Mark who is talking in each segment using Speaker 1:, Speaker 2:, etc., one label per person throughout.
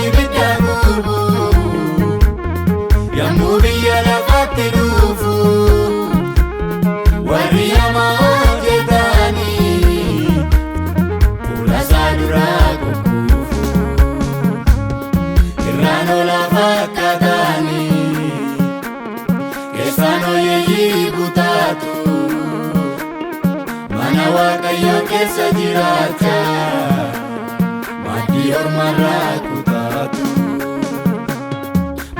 Speaker 1: ibidda gubu yammuu biyya lafaatti dhufu warri hamaa hojjetanii fuula isaa duraa gugguufu irraan oolaa fakkaatanii keessaan hooyeyyii butaatu mana Waaqayyoo keessa jiraata maaddii ormarraa kutaatu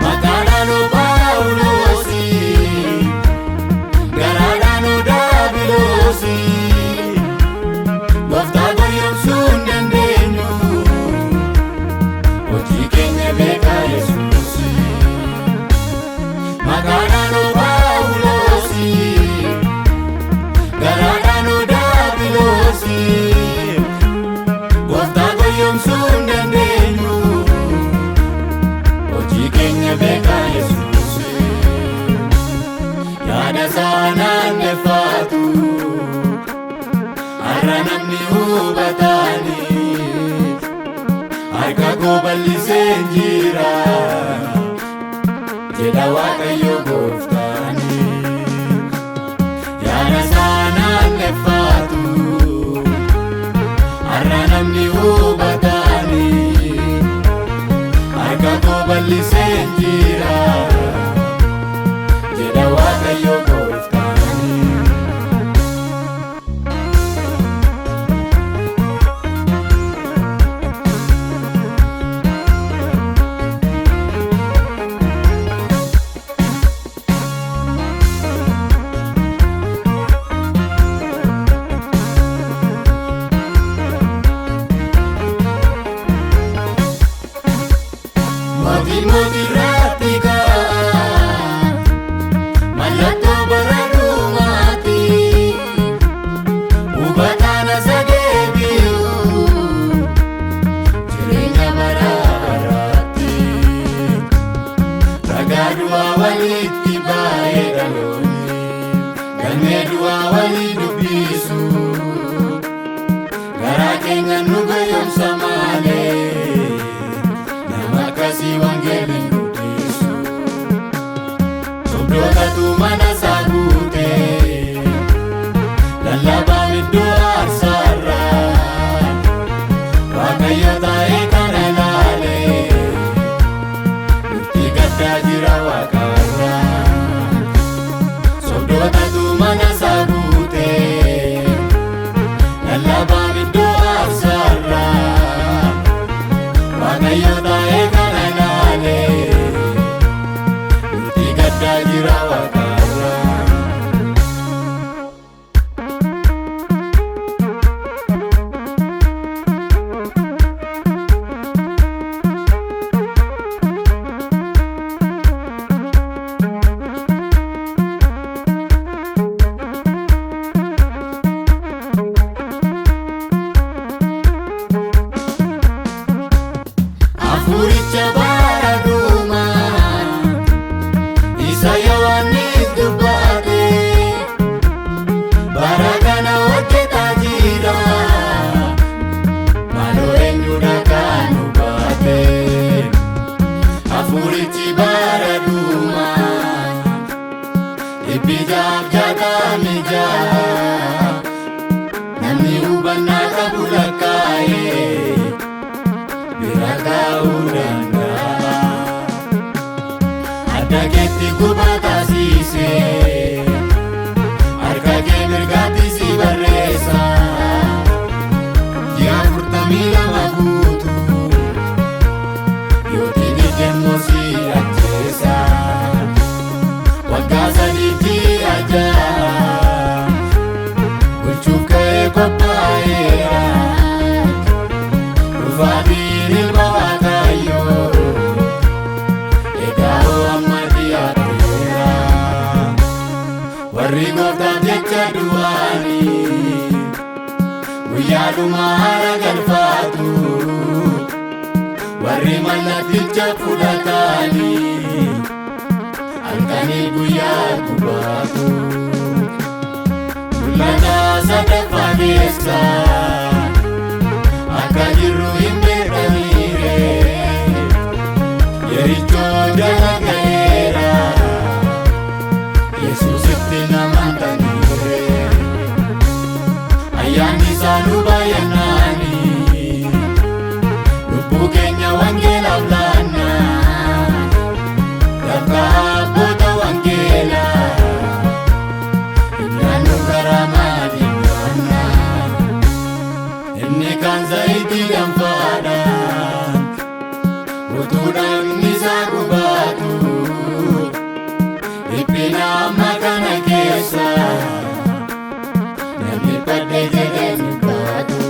Speaker 1: maqaadhaan Phaawulosi garaadhaan Daabiloosi gooftaa gowwoomsuu hin dandeenyu hojii keenya beekaa Yesuusi maqaadhaan Phaawulosi garaadhaan Daabiloosi gooftaa gowwoomsuu hin dandeenyu hojii keenya beekaa Yesuusi yaada isaa naanneffatu har'a namni hubatanii harka koo bal'iseen jira jedha Waaqayyo gooftaanii yaada isaa naanneffatu har'a namni hubatanii harka koo bal'iseen jira jedha Waaqayyo gooftaanii Mootii irratti ka'a mallattoo bara dhumaati hubataan asa deebi'u jireenya bara baraatti ragaa du'aa walitti baay'ee dhaloonni galmee du'aa walii dubbisu garaa keenya nu gowwoomsa malee akkasii wangeelii guddisu sobdootatu mana isaa guute lallabaan iddoo aarsaarraa Waaqayyo taa'ee kana ilaalee nutti gaddaa jira Waaqarraa sobdootatu mana isaa guute lallabaan iddoo aarsaarraa Waaqayyo taa'ee jira Waaqarraa Hafuuricha bara dhumaa isa Yohaannis dubbate bara kana hojjetaa jira maaloo eenyudha kan hubate hafuurichi bara dhumaa ibbijaaf jatamija namni hubannaa qabu lakkaa'ee bira kaa'uu danda'a adda keetti gubbaa taasisee harka kee mirgaatti si barreessa ji'a 42 guutuu yookiin ijjeemmoo si ajjeessa waggaa 3 ajaa bulchuuf ka'ee qophaa'eera dhufaatiin ilma Waaqayyoo egaa amma dhiyaateera warri gooftaaf jecha du'anii guyyaadhuma haara galfatu warri mallatticha fudhatanii halkanii guyyaa gubbaatu mul'ata sadaffaa keessa akka jirru hin beekamiire inni kan zayitiidhaan faadhaan utuudhaan isaa gubatu dhiphina amma kana keessa namni badhee jedhee dubbatu.